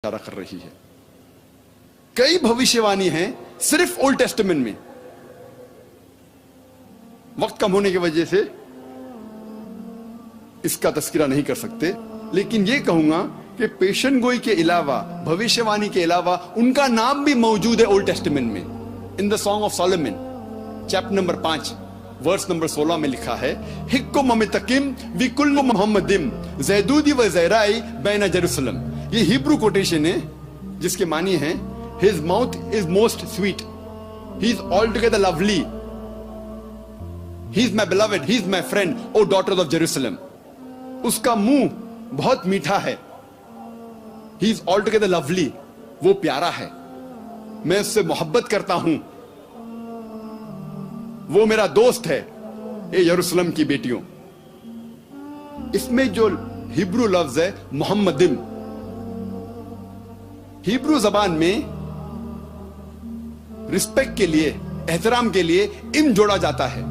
इशारा कर रही है। कई भविष्यवाणी हैं सिर्फ ओल्ड टेस्टामेंट में। वक्त कम होने की वजह से इसका तस्करा नहीं कर सकते, लेकिन यह कहूंगा कि पेशन गोई के अलावा, भविष्यवाणी के अलावा उनका नाम भी मौजूद है ओल्ड टेस्टामेंट में। In the Song of Solomon chapter number 5 verse number 16 में लिखा है, हिक्को ममितकिम विकुल मोहम्मदिम जैदूदी व जैराई बैना जेरूसलम। ये हिब्रू कोटेशन है जिसके मानी है, his mouth is most sweet, he is altogether lovely, he is my beloved, he is my friend, O daughters of Jerusalem. उसका मुंह बहुत मीठा है, he is altogether lovely, वो प्यारा है, मैं उससे मोहब्बत करता हूं, वो मेरा दोस्त है, ए यरूशलेम की बेटियों। इसमें जो हिब्रू लफ्ज है मोहम्मदिम, हिब्रू जबान में रिस्पेक्ट के लिए, एहतराम के लिए इम जोड़ा जाता है,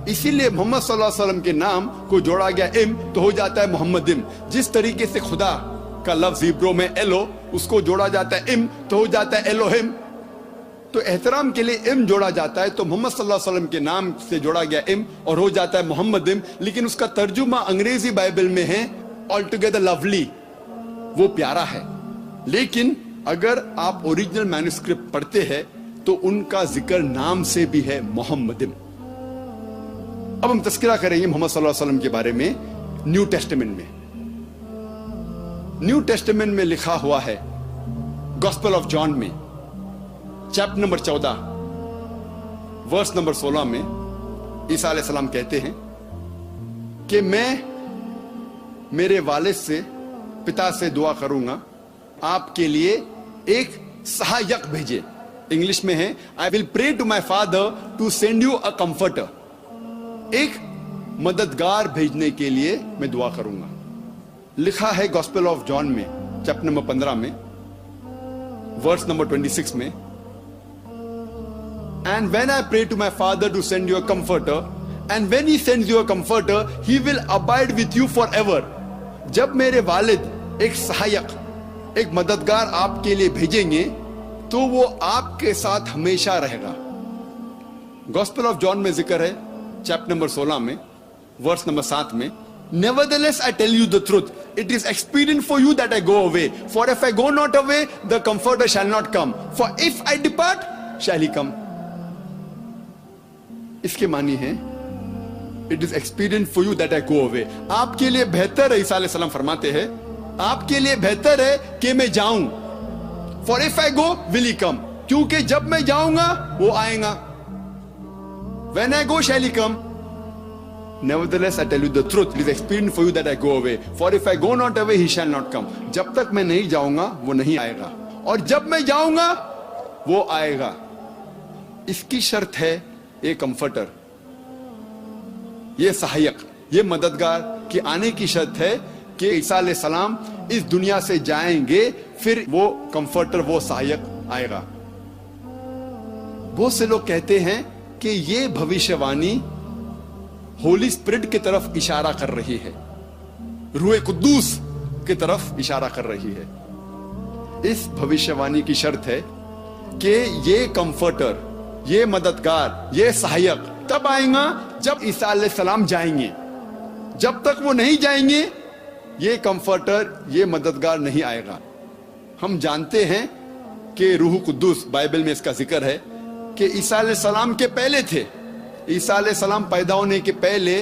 इसीलिए मोहम्मद सल्लल्लाहु अलैहि वसल्लम के नाम को जोड़ा गया इम, तो हो जाता है मोहम्मदिम। जिस तरीके से खुदा का लफ्ज हिब्रू में एलो, उसको जोड़ा जाता है इम, तो हो जाता है एलोहिम। तो एहतराम के लिए इम जोड़ा जाता है, तो मोहम्मद सल्लल्लाहु अलैहि वसल्लम के नाम से जोड़ा गया इम और हो जाता है मोहम्मदिम। लेकिन उसका तर्जुमा अंग्रेजी बाइबल में है ऑल टुगेदर लवली, वो प्यारा है। लेकिन अगर आप ओरिजिनल मैन्युस्क्रिप्ट पढ़ते हैं तो उनका जिक्र नाम से भी है मोहम्मदिम। अब हम तस्करा करेंगे मोहम्मद सल्लल्लाहु अलैहि वसल्लम के बारे में न्यू टेस्टामेंट में। न्यू टेस्टामेंट में लिखा हुआ है गॉस्पेल ऑफ जॉन में चैप्टर नंबर 14 वर्स नंबर 16 में ईसा अलैहि सलाम कहते हैं कि मैं मेरे वालिद से, पिता से दुआ करूंगा आपके लिए एक सहायक भेजे। इंग्लिश में है, I will pray to my father to send you a comforter. एक मददगार भेजने के लिए मैं दुआ करूंगा। लिखा है गॉस्पेल ऑफ जॉन में चैप्टर नंबर 15 में वर्स नंबर 26 में, and when I pray to my father to send you a comforter, and when he sends you a comforter, he will abide with you forever। जब मेरे वालिद एक सहायक, एक मददगार आपके लिए भेजेंगे तो वो आपके साथ हमेशा रहेगा। गॉस्पेल ऑफ जॉन में जिक्र है चैप्टर नंबर 16 में वर्स नंबर 7 में, Nevertheless I tell you the truth, it is expedient for you that I go away, for if I go not away, the comforter shall not come, for if I depart, shall he come। इसके मानी है, it is expedient for you that I go away. आपके लिए बेहतर है, ईसा अलैहि सलाम फरमाते हैं, आपके लिए बेहतर है कि मैं जाऊं। For if I go will he come, क्योंकि जब मैं जाऊंगा वो आएगा। When I go shall he come. Nevertheless I tell you the truth, it is expedient for you that I go away, for if I go not away he shall not come. जब तक मैं नहीं जाऊंगा वो नहीं आएगा, और जब मैं जाऊंगा वो आएगा। इसकी शर्त है ये कंफर्टर, ये सहायक, ये मददगार के आने की शर्त है कि ईसा अलैहि सलाम इस दुनिया से जाएंगे, फिर वो कंफर्टर, वो सहायक आएगा। बहुत से लोग कहते हैं कि ये भविष्यवाणी होली स्पिरिट की तरफ इशारा कर रही है, रूह कुद्दूस की तरफ इशारा कर रही है। इस भविष्यवाणी की शर्त है कि ये कंफर्टर, ये मददगार, ये सहायक तब आएगा जब ईसा अलैहि सलाम जाएंगे। जब तक वो नहीं जाएंगे ये कंफर्टर, ये मददगार नहीं आएगा। हम जानते हैं कि रूह कुद्दूस, बाइबल में इसका जिक्र है कि ईसा अलैहि सलाम के पहले थे। ईसा अलैहि सलाम पैदा होने के पहले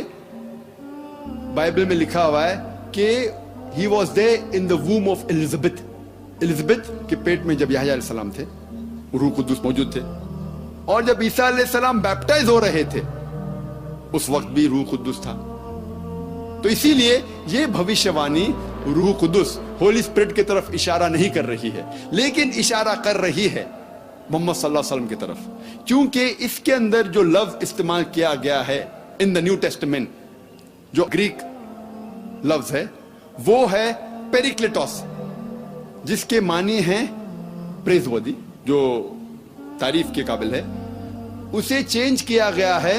बाइबल में लिखा हुआ है कि he was there in the womb of Elizabeth. Elizabeth के पेट में जब यहया अलैहि सलाम थे, रूह कुद्दूस मौजूद थे। और जब ईसा अलैहि सलाम बैप्टाइज हो रहे थे उस वक्त भी रूह कुद्दूस था। तो इसीलिए ये भविष्यवाणी रूह कुद्दूस, होली स्पिरिट की तरफ इशारा नहीं कर रही है, लेकिन इशारा कर रही है मोहम्मद सल्लल्लाहु अलैहि वसल्लम की तरफ, क्योंकि इसके अंदर जो लफ्ज इस्तेमाल किया गया है इन द न्यू टेस्टामेंट, जो ग्रीक लफ्ज है वो है पेरिक्लेटोस, जिसके मानी है प्रेजवर्दी, जो तारीफ के काबिल है। उसे चेंज किया गया है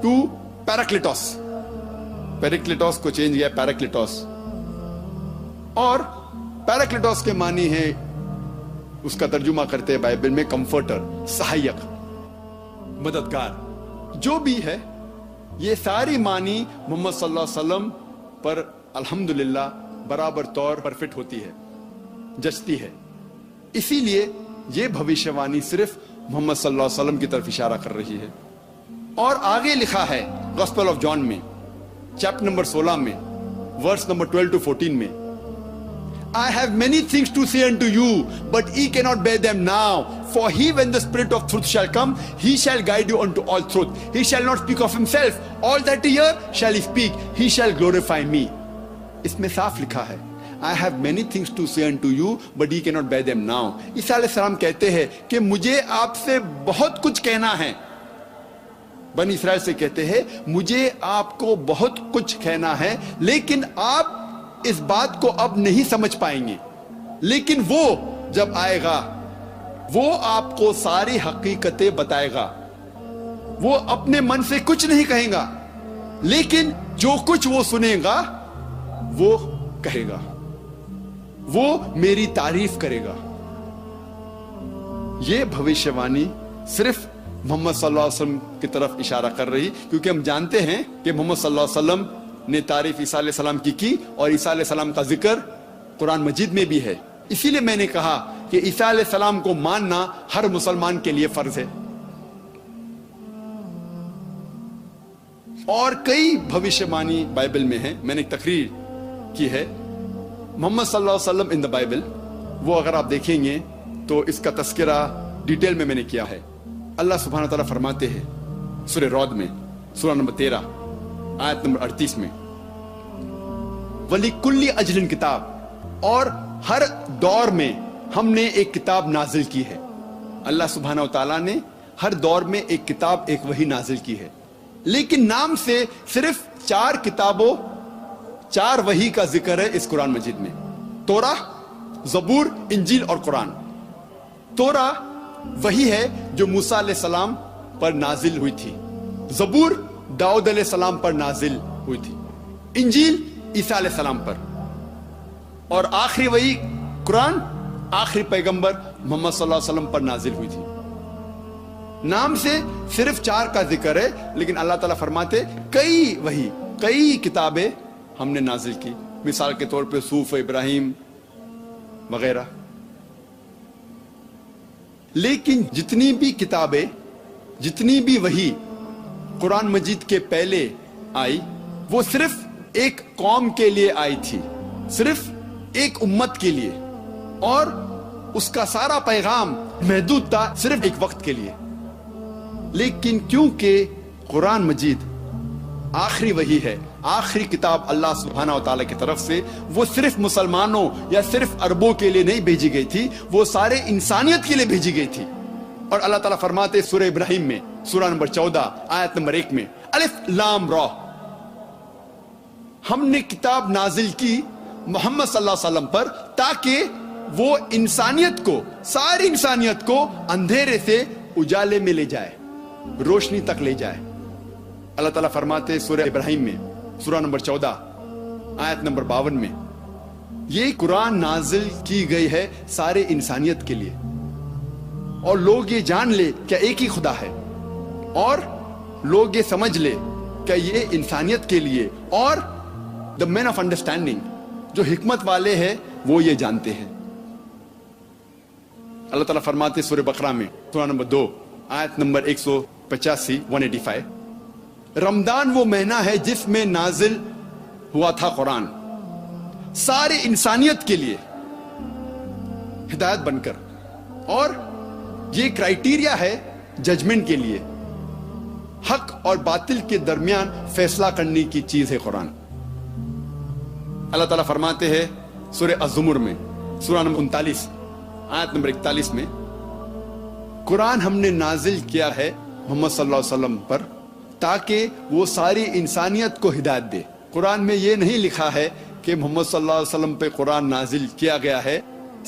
टू पैराक्लिटोस, पेरिक्लिटोस को चेंज किया पैराक्लिटोस। और पैराक्लिटोस के मानी है, उसका तर्जुमा करते हैं बाइबल में कंफर्टर, सहायक, मददगार। जो भी है ये सारी मानी मोहम्मद सल्लल्लाहु अलैहि वसल्लम पर अल्हम्दुलिल्लाह बराबर तौर पर फिट होती है, जचती है। इसीलिए ये भविष्यवाणी सिर्फ मोहम्मद सल्लल्लाहु अलैहि वसल्लम की तरफ इशारा कर रही है। और आगे लिखा है गॉस्पेल ऑफ जॉन में चैप्टर नंबर 16 में वर्स नंबर 12 to 14 में, I have many things to say unto you, but ye cannot bear them now. For he, when the Spirit of truth shall come, he shall guide you unto all truth. He shall not speak of himself. All that he hear shall he speak. He shall glorify me. इसमें साफ लिखा है, I have many things to say unto you, but ye cannot bear them now. ईसा अलैहिस्सलाम कहते हैं कि मुझे आपसे बहुत कुछ कहना है। बनी इस्राएल से कहते हैं, मुझे आपको बहुत कुछ कहना है, लेकिन आप इस बात को अब नहीं समझ पाएंगे। लेकिन वो जब आएगा वो आपको सारी हकीकतें बताएगा। वो अपने मन से कुछ नहीं कहेगा, लेकिन जो कुछ वो सुनेगा वो कहेगा, वो मेरी तारीफ करेगा। ये भविष्यवाणी सिर्फ मोहम्मद सल्लल्लाहु अलैहि वसल्लम की तरफ इशारा कर रही, क्योंकि हम जानते हैं कि मोहम्मद सल्लल्लाहु अलैहि वसल्लम ने तारीफ ईसा अलैहिस्सलाम की और ईसा अलैहिस्सलाम का जिक्र कुरान मजीद में भी है। इसीलिए मैंने कहा कि ईसा अलैहिस्सलाम को मानना हर मुसलमान के लिए फर्ज है। और कई भविष्यवाणी बाइबल में है। मैंने एक तकरीर की है मोहम्मद सल्लल्लाहु अलैहि वसल्लम इन द बाइबल, वो अगर आप देखेंगे तो इसका तस्करा डिटेल में मैंने किया है। अल्लाह सुब्हानहू व तआला फरमाते हैं सूरह रौद में सूरा नंबर 13 आयत नंबर 38 में, वली कुल्ली अजलिन किताब, और हर दौर में हमने एक किताब नाजिल की है। अल्लाह सुब्हानहू व तआला ने हर दौर में एक किताब, एक वही नाजिल की है। लेकिन नाम से सिर्फ 4 किताबों, 4 वही का जिक्र है इस कुरान मजीद में, तोरा, जबूर, इंजील और कुरान। तोरा वही है जो मूसा अलैहिस्सलाम पर नाजिल हुई थी, जबूर दाऊद अलैहिस्सलाम पर नाजिल हुई थी, इंजील ईसा अलैहिस्सलाम पर, और आखिरी वही कुरान आखिरी पैगंबर मोहम्मद सल्लल्लाहु अलैहि वसल्लम पर नाजिल हुई थी। नाम से सिर्फ 4 का जिक्र है, लेकिन अल्लाह ताला फरमाते कई वही, कई किताबें हमने नाजिल की। मिसाल के तौर पे सूफ इब्राहिम वगैरह। लेकिन जितनी भी किताबें, जितनी भी वही कुरान मजीद के पहले आई, वो सिर्फ एक कौम के लिए आई थी, सिर्फ एक उम्मत के लिए, और उसका सारा पैगाम महदूद था सिर्फ एक वक्त के लिए। लेकिन क्योंकि कुरान मजीद आखिरी वही है, आखिरी किताब अल्लाह सुब्हानहू व तआला की तरफ से, वो सिर्फ मुसलमानों या सिर्फ अरबों के लिए नहीं भेजी गई थी, वो सारे इंसानियत के लिए भेजी गई थी। और अल्लाह ताला फरमाते सूरह इब्राहिम में सूरा नंबर 14 आयत नंबर 1 में, अलिफ लाम रा, हमने किताब नाजिल की मोहम्मद सल्लल्लाहु अलैहि वसल्लम पर, ताकि वो इंसानियत को, सारी इंसानियत को अंधेरे से उजाले में ले जाए, रोशनी तक ले जाए। अल्लाह ताला फरमाते सूरह इब्राहिम में सूरा नंबर 14 आयत नंबर 52 में, ये कुरान नाजिल की गई है सारे इंसानियत के लिए, और लोग ये जान ले क्या एक ही खुदा है, और लोग ये समझ ले क्या ये इंसानियत के लिए, और द मैन ऑफ अंडरस्टैंडिंग, जो हिकमत वाले हैं वो ये जानते हैं। अल्लाह ताला फरमाते सूरह बकरा में सूरा नंबर 2 आयत नंबर 185 185, रमजान वो महीना है जिसमें नाजिल हुआ था कुरान, सारे इंसानियत के लिए हिदायत बनकर, और ये क्राइटेरिया है जजमेंट के लिए, हक और बातिल के दरमियान फैसला करने की चीज है कुरान। अल्लाह ताला फरमाते हैं सूरह अज़्ज़ुमर में सूरा नंबर 39 आयत नंबर 41 में, कुरान हमने नाजिल किया है मोहम्मद सल्लल्लाहु अलैहि वसल्लम पर ताकि वो सारी इंसानियत को हिदायत दे। कुरान में ये नहीं लिखा है कि मोहम्मद सल्लल्लाहु अलैहि वसल्लम पे कुरान नाजिल किया गया है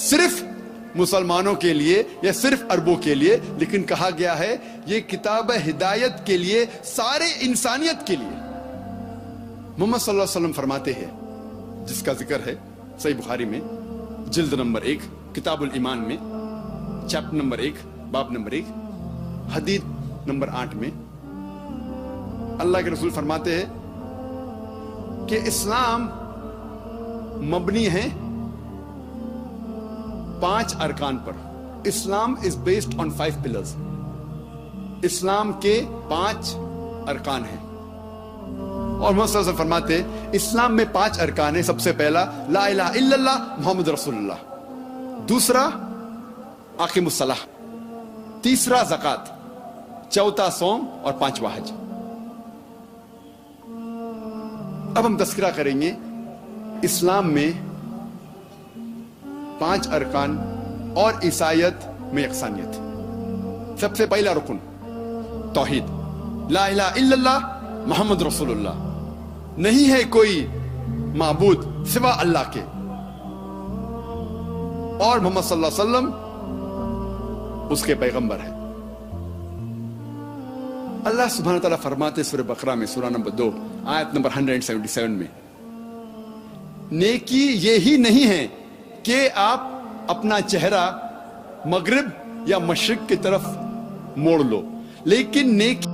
सिर्फ मुसलमानों के लिए या सिर्फ अरबों के लिए, लेकिन कहा गया है ये किताब हिदायत के लिए, सारे इंसानियत के लिए। मोहम्मद सल्लल्लाहु अलैहि वसल्लम फरमाते हैं, जिसका जिक्र है सही बुखारी में, जिल्द नंबर 1 किताबुल ईमान में चैप्टर नंबर 1 बाब नंबर 1 हदीस नंबर 8 में अल्लाह के रसूल फरमाते हैं कि इस्लाम मबनी है 5 अरकान पर। Islam is based on 5 pillars. इस्लाम के 5 अरकान हैं और मोहम्मद सल्लल्लाहु अलैहि वसल्लम फरमाते हैं इस्लाम में 5 अरकान है। सबसे पहला ला इलाहा इल्लल्लाह मोहम्मद रसूलुल्लाह, दूसरा आकिमुस सलाह, तीसरा ज़कात, चौथा सौम और 5वां हज। अब हम तस्करा करेंगे इस्लाम में 5 अरकान और ईसाईयत में यकसानियत। सबसे पहला रुकन तौहीद, ला इलाहा इल्लल्लाह मोहम्मद रसूलुल्लाह, नहीं है कोई माबूद सिवा अल्लाह के और मोहम्मद सल्लल्लाहु अलैहि वसल्लम उसके पैगंबर है। अल्लाह सुब्हानहू व तआला फरमाते सूरह बकरा में सूरह नंबर 2 आयत नंबर 177 में, नेकी ये ही नहीं है कि आप अपना चेहरा मगरिब या मशरिक की तरफ मोड़ लो, लेकिन नेकी